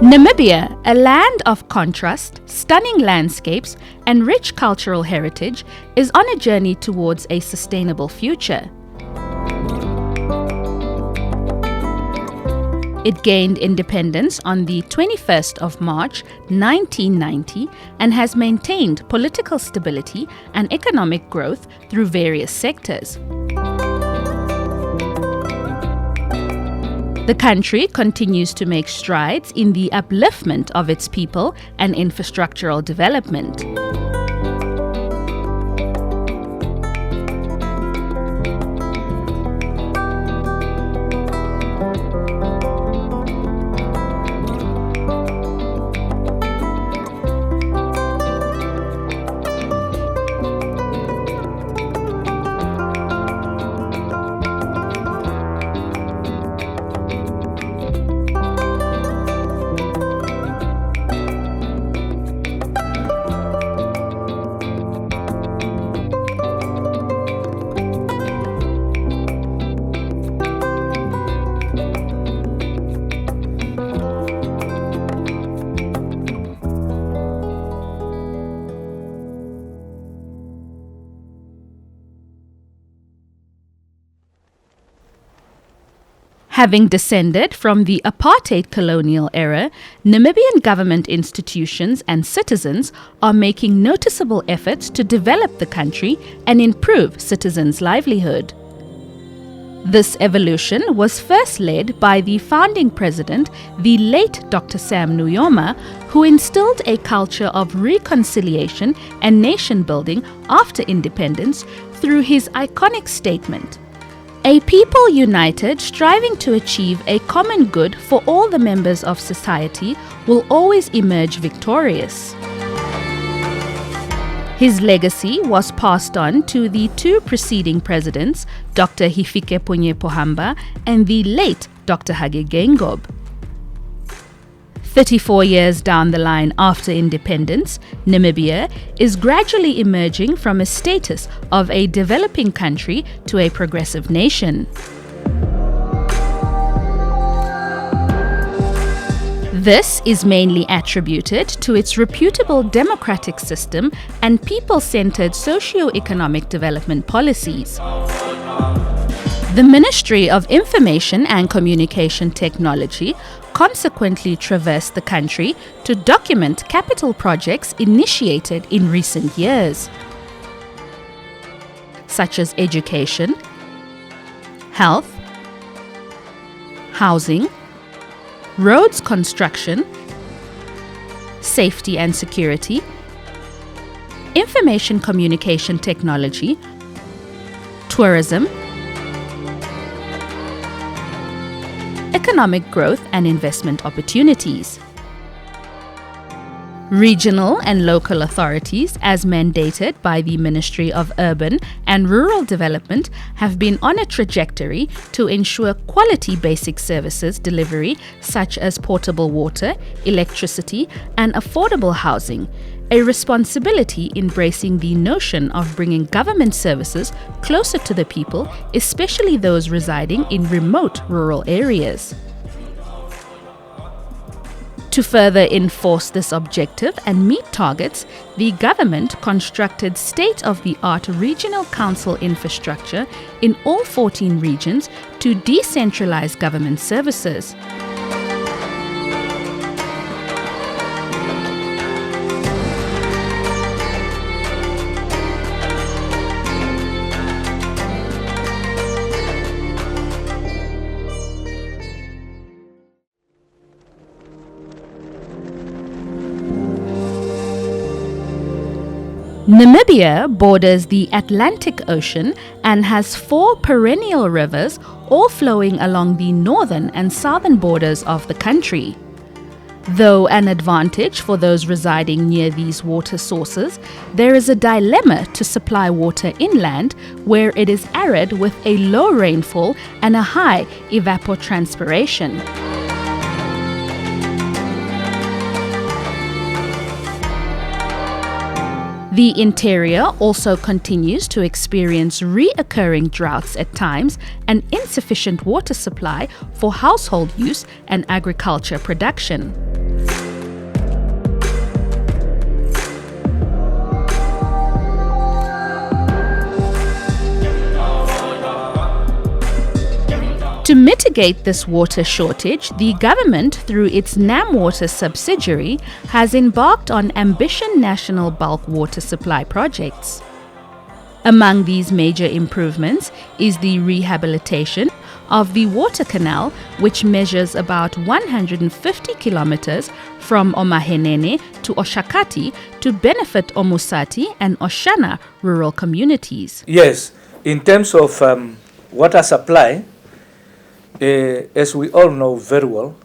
Namibia, a land of contrast, stunning landscapes, and rich cultural heritage, is on a journey towards a sustainable future. It gained independence on the 21st of March 1990 and has maintained political stability and economic growth through various sectors. The country continues to make strides in the upliftment of its people and infrastructural development. Having descended from the apartheid colonial era, Namibian government institutions and citizens are making noticeable efforts to develop the country and improve citizens' livelihood. This evolution was first led by the founding president, the late Dr. Sam Nujoma, who instilled a culture of reconciliation and nation building after independence through his iconic statement, "A people united, striving to achieve a common good for all the members of society, will always emerge victorious." His legacy was passed on to the two preceding presidents, Dr. Hifikepunye Pohamba and the late Dr. Hage Geingob. 34 years down the line after independence, Namibia is gradually emerging from a status of a developing country to a progressive nation. This is mainly attributed to its reputable democratic system and people-centered socio-economic development policies. The Ministry of Information and Communication Technology consequently traversed the country to document capital projects initiated in recent years, such as education, health, housing, roads construction, safety and security, information communication technology, tourism, economic growth and investment opportunities. Regional and local authorities, as mandated by the Ministry of Urban and Rural Development, have been on a trajectory to ensure quality basic services delivery such as portable water, electricity, and affordable housing, a responsibility embracing the notion of bringing government services closer to the people, especially those residing in remote rural areas. To further enforce this objective and meet targets, the government constructed state-of-the-art regional council infrastructure in all 14 regions to decentralize government services. Namibia borders the Atlantic Ocean and has 4 perennial rivers, all flowing along the northern and southern borders of the country. Though an advantage for those residing near these water sources, there is a dilemma to supply water inland where it is arid with a low rainfall and a high evapotranspiration. The interior also continues to experience reoccurring droughts at times and insufficient water supply for household use and agriculture production. To mitigate this water shortage, the government, through its NamWater subsidiary, has embarked on Ambition National Bulk Water Supply projects. Among these major improvements is the rehabilitation of the water canal, which measures about 150 kilometers from Omahenene to Oshakati to benefit Omusati and Oshana rural communities. Yes, in terms of water supply, as we all know very well,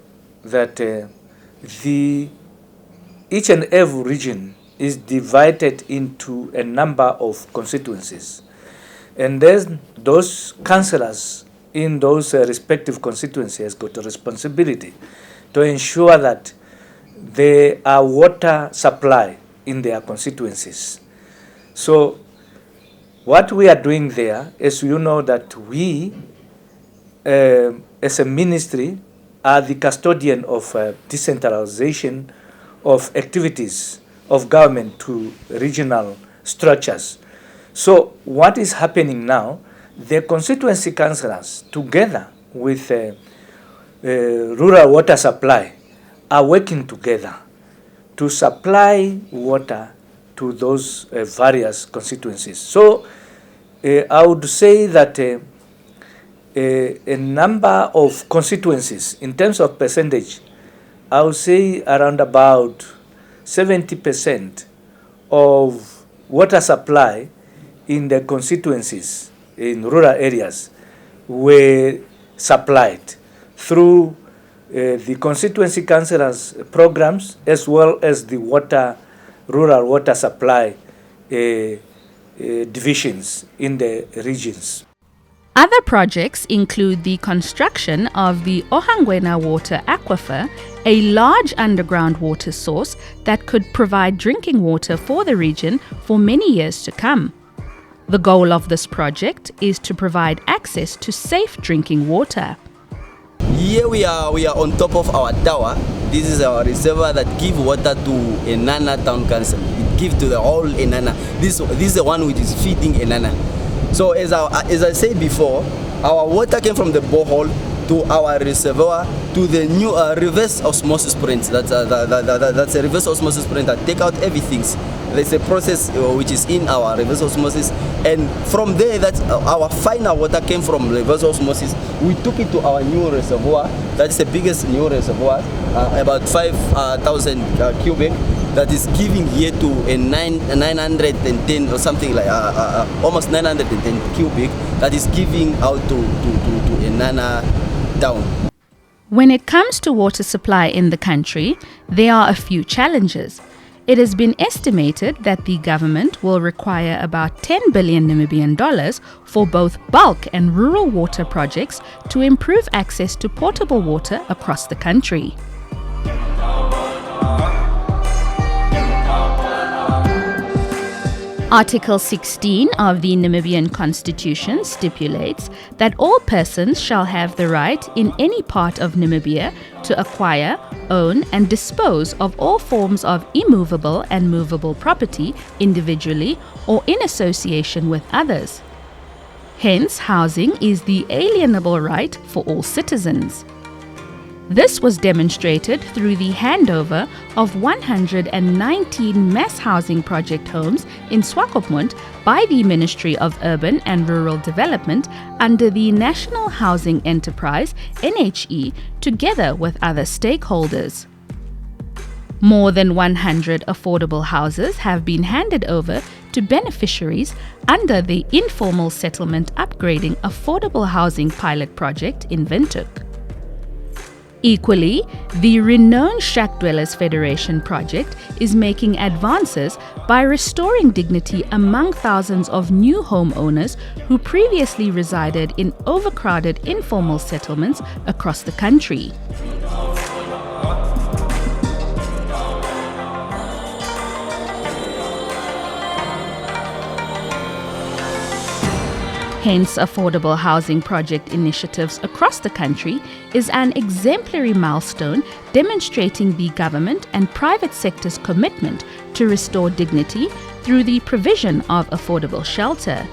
that each and every region is divided into a number of constituencies. And then those councillors in those respective constituencies got a responsibility to ensure that there are water supply in their constituencies. So what we are doing there is, you know, that we as a ministry are the custodian of decentralization of activities of government to regional structures. So what is happening now, the constituency councillors together with rural water supply are working together to supply water to those various constituencies. So I would say that a number of constituencies, in terms of percentage, I would say around about 70% of water supply in the constituencies in rural areas were supplied through the constituency councillors programs, as well as the rural water supply divisions in the regions. Other projects include the construction of the Ohangwena Water Aquifer, a large underground water source that could provide drinking water for the region for many years to come. The goal of this project is to provide access to safe drinking water. Here we are on top of our tower. This is our reservoir that gives water to Enana Town Council. It gives to the whole Enana. This is the one which is feeding Enana. So as I said before, our water came from the borehole to our reservoir to the new reverse osmosis springs. That's a reverse osmosis spring that take out everything. There's a process which is in our reverse osmosis, and from there that our final water came from reverse osmosis. We took it to our new reservoir. That's the biggest new reservoir, about 5,000 cubic. That is giving here to a 910 or something like almost 910 cubic. That is giving out to Enana Town. When it comes to water supply in the country, there are a few challenges. It has been estimated that the government will require about 10 billion Namibian dollars for both bulk and rural water projects to improve access to potable water across the country. Article 16 of the Namibian Constitution stipulates that all persons shall have the right in any part of Namibia to acquire, own and dispose of all forms of immovable and movable property individually or in association with others. Hence, housing is the alienable right for all citizens. This was demonstrated through the handover of 119 mass housing project homes in Swakopmund by the Ministry of Urban and Rural Development under the National Housing Enterprise (NHE) together with other stakeholders. More than 100 affordable houses have been handed over to beneficiaries under the Informal Settlement Upgrading Affordable Housing Pilot Project in Windhoek. Equally, the renowned Shack Dwellers Federation project is making advances by restoring dignity among thousands of new homeowners who previously resided in overcrowded informal settlements across the country. Hence, affordable housing project initiatives across the country is an exemplary milestone demonstrating the government and private sector's commitment to restore dignity through the provision of affordable shelter.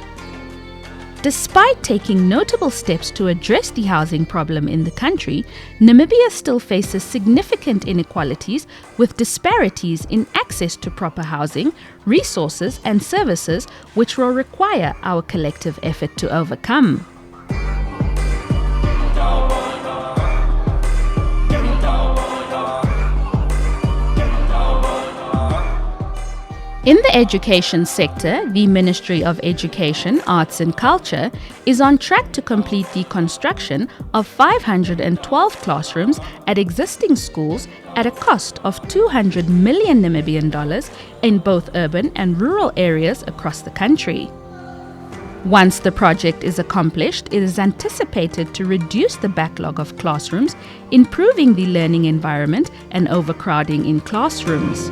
Despite taking notable steps to address the housing problem in the country, Namibia still faces significant inequalities with disparities in access to proper housing, resources and services which will require our collective effort to overcome. In the education sector, the Ministry of Education, Arts and Culture is on track to complete the construction of 512 classrooms at existing schools at a cost of 200 million Namibian dollars in both urban and rural areas across the country. Once the project is accomplished, it is anticipated to reduce the backlog of classrooms, improving the learning environment and overcrowding in classrooms.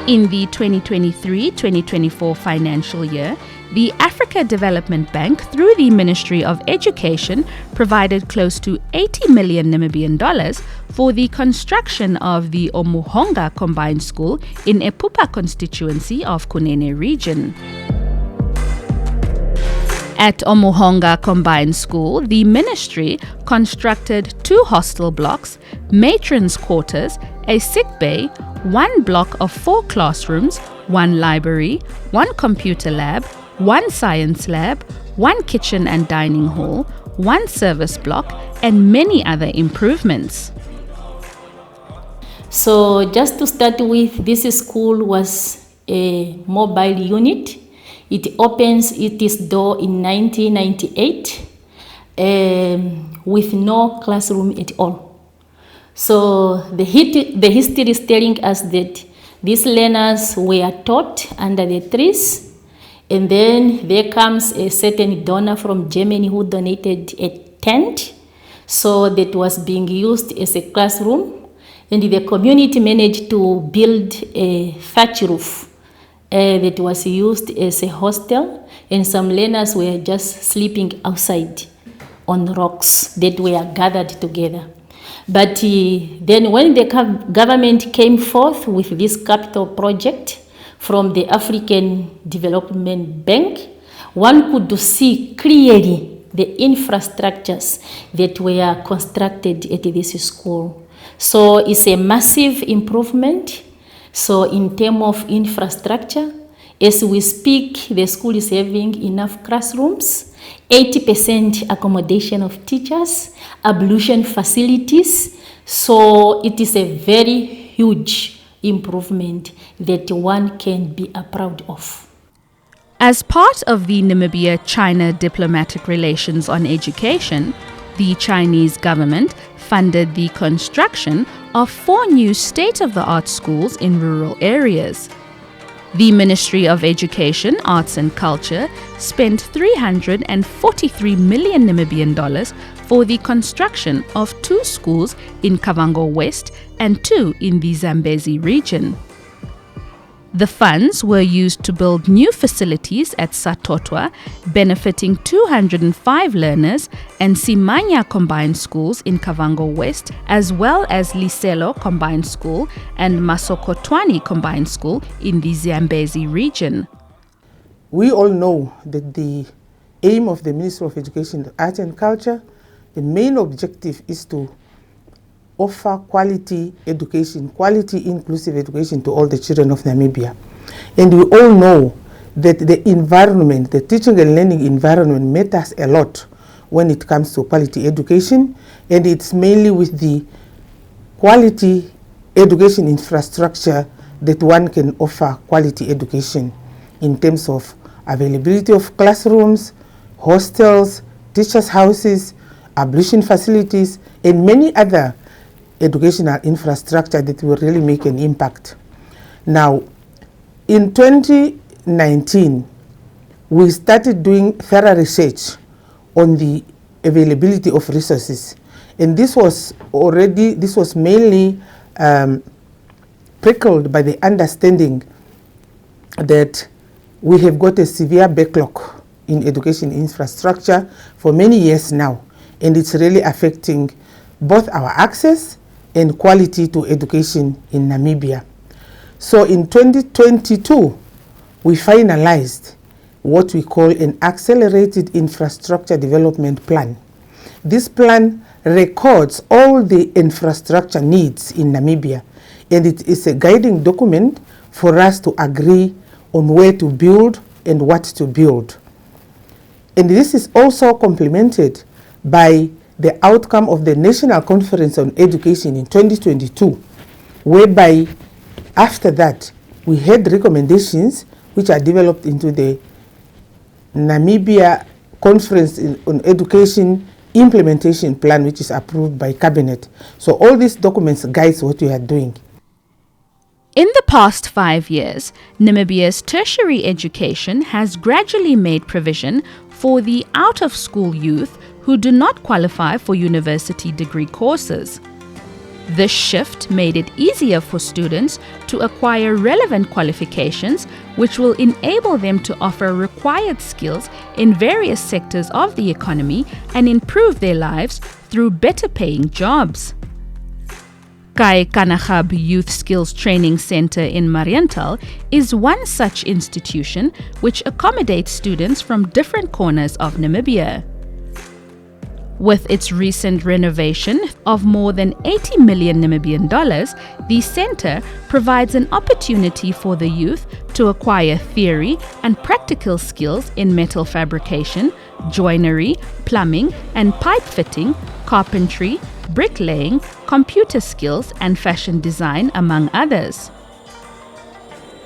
In the 2023-2024 financial year, the Africa Development Bank, through the Ministry of Education, provided close to 80 million Namibian dollars for the construction of the Omuhonga Combined School in Epupa constituency of Kunene region. At Omuhonga Combined School, the ministry constructed 2 hostel blocks, matrons' quarters, a sick bay, 1 block of 4 classrooms, 1 library, 1 computer lab, 1 science lab, 1 kitchen and dining hall, 1 service block, and many other improvements. So just to start with, this school was a mobile unit. It opens its door in 1998 with no classroom at all. So the history is telling us that these learners were taught under the trees, and then there comes a certain donor from Germany who donated a tent, so that was being used as a classroom, and the community managed to build a thatch roof that was used as a hostel, and some learners were just sleeping outside on rocks that were gathered together. But then when the government came forth with this capital project from the African Development Bank, one could see clearly the infrastructures that were constructed at this school. So it's a massive improvement. So in terms of infrastructure, as we speak, the school is having enough classrooms, 80% accommodation of teachers, ablution facilities. So it is a very huge improvement that one can be proud of. As part of the Namibia-China diplomatic relations on education, the Chinese government funded the construction of 4 new state-of-the-art schools in rural areas. The Ministry of Education, Arts and Culture spent 343 million Namibian dollars for the construction of 2 schools in Kavango West and 2 in the Zambezi region. The funds were used to build new facilities at Satotwa, benefiting 205 learners, and Simanya Combined Schools in Kavango West, as well as Liselo Combined School and Masokotwani Combined School in the Zambezi region. We all know that the aim of the Ministry of Education, Arts and Culture, the main objective is to offer quality education, quality inclusive education to all the children of Namibia. And we all know that the environment, the teaching and learning environment matters a lot when it comes to quality education, and it's mainly with the quality education infrastructure that one can offer quality education in terms of availability of classrooms, hostels, teachers' houses, ablution facilities, and many other educational infrastructure that will really make an impact. Now, in 2019, we started doing thorough research on the availability of resources. And this was mainly prickled by the understanding that we have got a severe backlog in education infrastructure for many years now. And it's really affecting both our access and quality to education in Namibia. So in 2022, we finalized what we call an accelerated infrastructure development plan. This plan records all the infrastructure needs in Namibia, and it is a guiding document for us to agree on where to build and what to build. And this is also complemented by the outcome of the National Conference on Education in 2022, whereby after that we had recommendations which are developed into the Namibia Conference on Education Implementation Plan, which is approved by Cabinet. So all these documents guides what we are doing. In the past 5 years, Namibia's tertiary education has gradually made provision for the out-of-school youth who do not qualify for university degree courses. This shift made it easier for students to acquire relevant qualifications, which will enable them to offer required skills in various sectors of the economy and improve their lives through better paying jobs. Kai Kanahab Youth Skills Training Center in Mariental is one such institution which accommodates students from different corners of Namibia. With its recent renovation of more than 80 million Namibian dollars, the center provides an opportunity for the youth to acquire theory and practical skills in metal fabrication, joinery, plumbing and pipe fitting, carpentry, bricklaying, computer skills and fashion design, among others.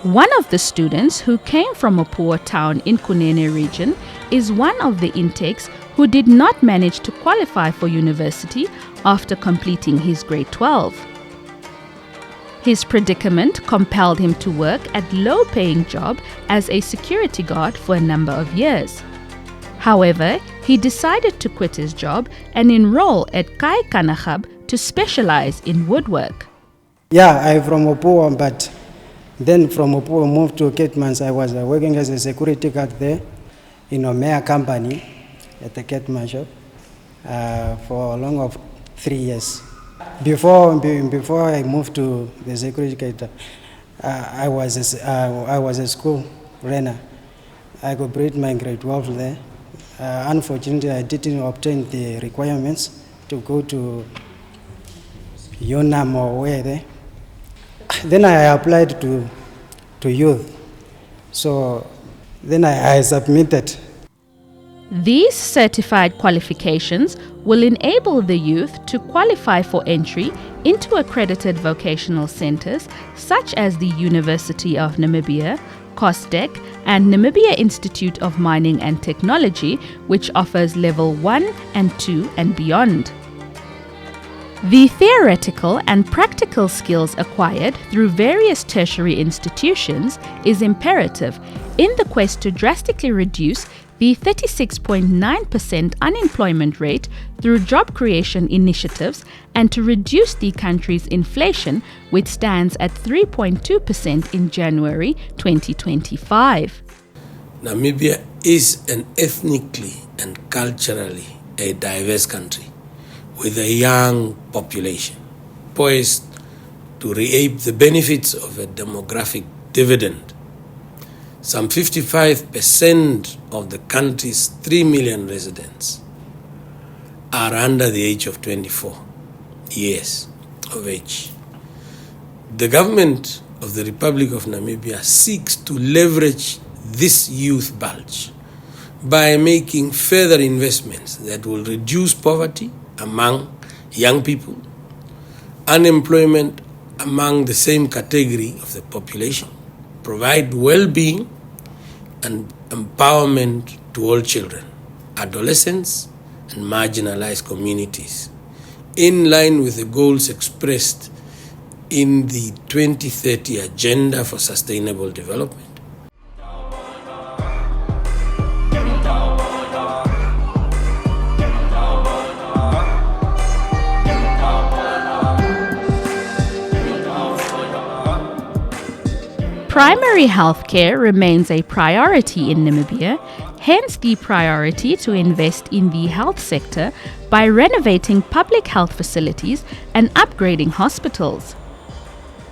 One of the students who came from a poor town in Kunene region is one of the intakes who did not manage to qualify for university after completing his grade 12. His predicament compelled him to work at low-paying job as a security guard for a number of years. However, he decided to quit his job and enroll at Kai Kanahab to specialize in woodwork. Yeah, I'm from Opuwa, but then from Opuwa moved to Ketmans. I was working as a security guard there in a Mea company at the Ketman shop for a long of 3 years. Before I moved to the security guard, I was a school runner. I completed my grade 12 there. Unfortunately, I didn't obtain the requirements to go to UNAM or where there. Then I applied to youth. So then I submitted. These certified qualifications will enable the youth to qualify for entry into accredited vocational centers such as the University of Namibia, COSDEC, and Namibia Institute of Mining and Technology, which offers level 1 and 2 and beyond. The theoretical and practical skills acquired through various tertiary institutions is imperative in the quest to drastically reduce the 36.9% unemployment rate through job creation initiatives and to reduce the country's inflation, which stands at 3.2% in January 2025. Namibia is an ethnically and culturally a diverse country with a young population poised to reap the benefits of a demographic dividend. Some 55% of the country's 3 million residents are under the age of 24 years of age. The government of the Republic of Namibia seeks to leverage this youth bulge by making further investments that will reduce poverty among young people, unemployment among the same category of the population, provide well-being and empowerment to all children, adolescents, and marginalized communities, in line with the goals expressed in the 2030 Agenda for Sustainable Development. Primary health care remains a priority in Namibia, hence the priority to invest in the health sector by renovating public health facilities and upgrading hospitals.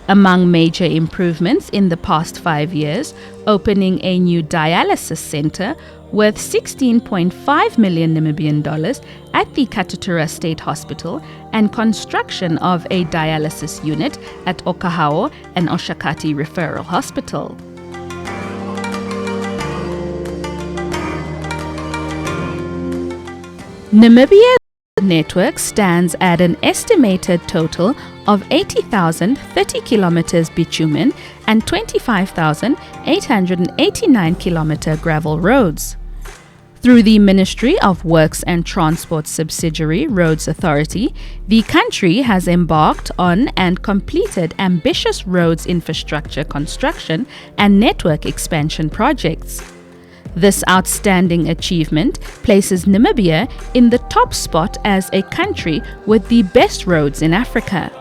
Among major improvements in the past 5 years, opening a new dialysis center worth 16.5 million Namibian dollars at the Katutura State Hospital and construction of a dialysis unit at Okahao and Oshakati Referral Hospital. Namibia's network stands at an estimated total of 80,030 kilometers bitumen and 25,889 kilometer gravel roads. Through the Ministry of Works and Transport subsidiary Roads Authority, the country has embarked on and completed ambitious roads infrastructure construction and network expansion projects. This outstanding achievement places Namibia in the top spot as a country with the best roads in Africa.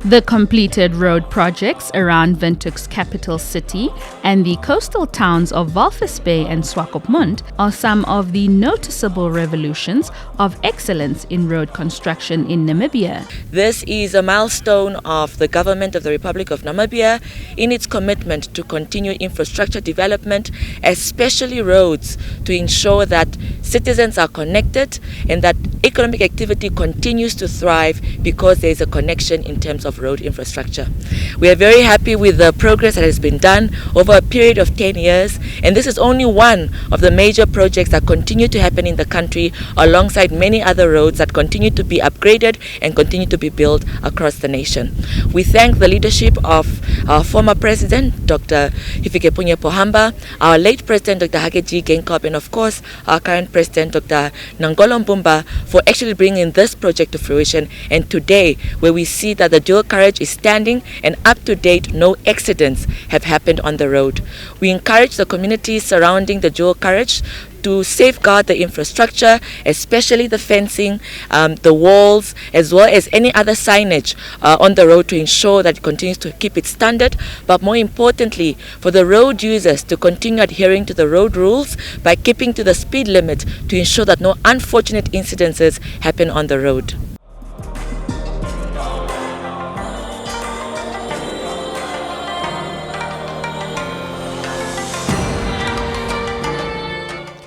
The completed road projects around Windhoek's capital city and the coastal towns of Walvis Bay and Swakopmund are some of the noticeable revolutions of excellence in road construction in Namibia. This is a milestone of the government of the Republic of Namibia in its commitment to continue infrastructure development, especially roads, to ensure that citizens are connected and that economic activity continues to thrive because there is a connection in terms of road infrastructure. We are very happy with the progress that has been done over a period of 10 years, and this is only one of the major projects that continue to happen in the country alongside many other roads that continue to be upgraded and continue to be built across the nation. We thank the leadership of our former president, Dr. Hifikepunye Pohamba, our late president, Dr. Hakeji Genkop, and of course our current president, Dr. Nangolo Mbumba, for actually bringing this project to fruition. And today, where we see that the dual carriage is standing and up to date, no accidents have happened on the road. We encourage the communities surrounding the dual carriage to safeguard the infrastructure, especially the fencing, the walls, as well as any other signage on the road to ensure that it continues to keep its standard. But more importantly, for the road users to continue adhering to the road rules by keeping to the speed limit to ensure that no unfortunate incidences happen on the road.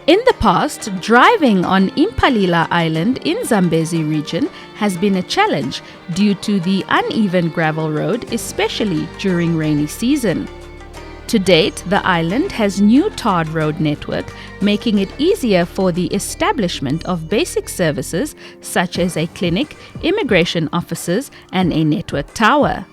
In the past, driving on Impalila Island in Zambezi region has been a challenge due to the uneven gravel road, especially during rainy season. To date, the island has new tarred road network, making it easier for the establishment of basic services such as a clinic, immigration offices, and a network tower.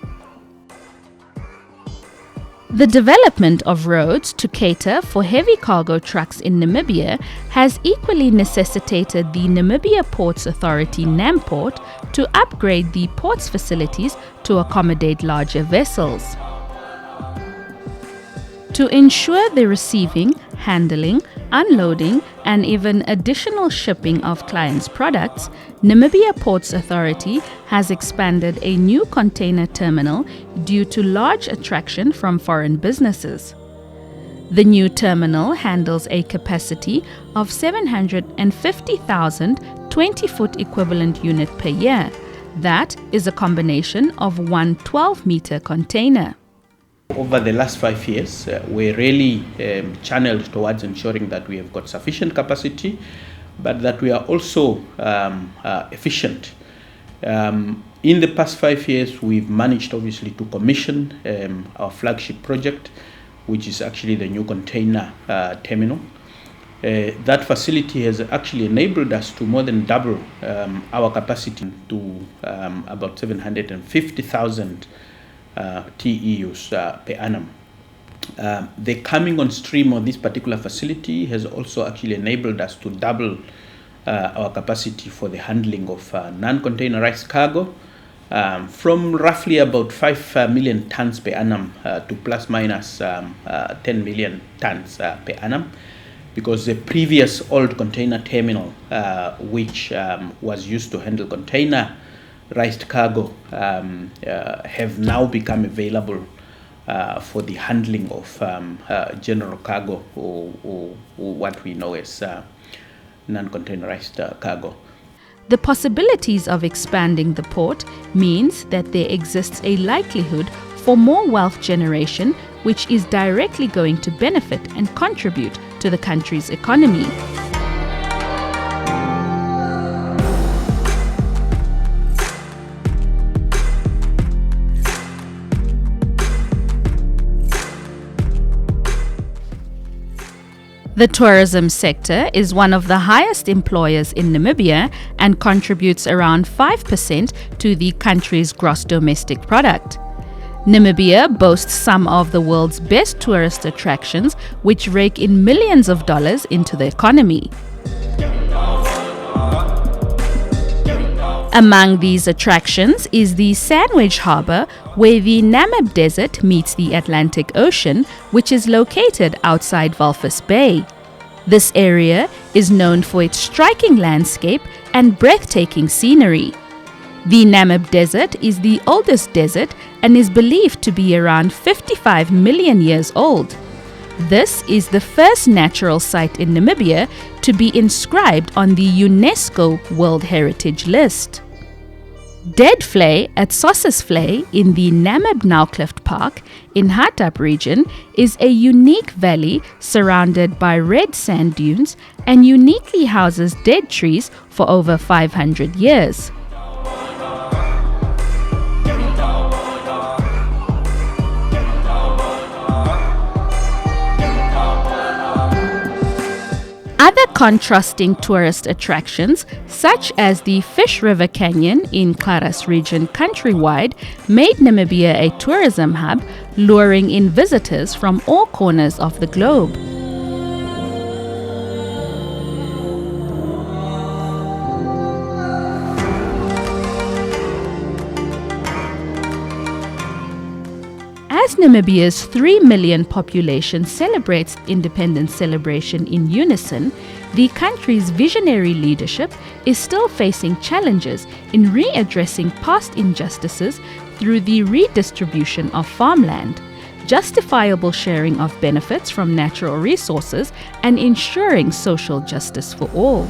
The development of roads to cater for heavy cargo trucks in Namibia has equally necessitated the Namibia Ports Authority NAMPORT to upgrade the ports facilities to accommodate larger vessels. To ensure the receiving, handling, unloading, and even additional shipping of clients' products, Namibia Ports Authority has expanded a new container terminal due to large attraction from foreign businesses. The new terminal handles a capacity of 750,000 20-foot equivalent unit per year. That is a combination of one 12-meter container. Over the last 5 years, we're really channeled towards ensuring that we have got sufficient capacity, but that we are also efficient. In the past 5 years, we've managed obviously to commission our flagship project, which is actually the new container terminal. That facility has actually enabled us to more than double our capacity to about 750,000 TEUs per annum. The coming on stream of this particular facility has also actually enabled us to double our capacity for the handling of non-containerized cargo from roughly about 5 million tons per annum to plus minus 10 million tons per annum, because the previous old container terminal, which was used to handle containerized cargo, have now become available for the handling of general cargo, or what we know as non-containerized cargo. The possibilities of expanding the port means that there exists a likelihood for more wealth generation, which is directly going to benefit and contribute to the country's economy. The tourism sector is one of the highest employers in Namibia and contributes around 5% to the country's gross domestic product. Namibia boasts some of the world's best tourist attractions, which rake in millions of dollars into the economy. Among these attractions is the Sandwich Harbour, where the Namib Desert meets the Atlantic Ocean, which is located outside Walvis Bay. This area is known for its striking landscape and breathtaking scenery. The Namib Desert is the oldest desert and is believed to be around 55 million years old. This is the first natural site in Namibia to be inscribed on the UNESCO World Heritage List. Dead Vlei at Sossusvlei in the Namib Nauwklift Park in Hatap region is a unique valley surrounded by red sand dunes and uniquely houses dead trees for over 500 years. Other contrasting tourist attractions, such as the Fish River Canyon in Klaras region countrywide, made Namibia a tourism hub, luring in visitors from all corners of the globe. As Namibia's 3 million population celebrates independence celebration in unison, the country's visionary leadership is still facing challenges in readdressing past injustices through the redistribution of farmland, justifiable sharing of benefits from natural resources, and ensuring social justice for all.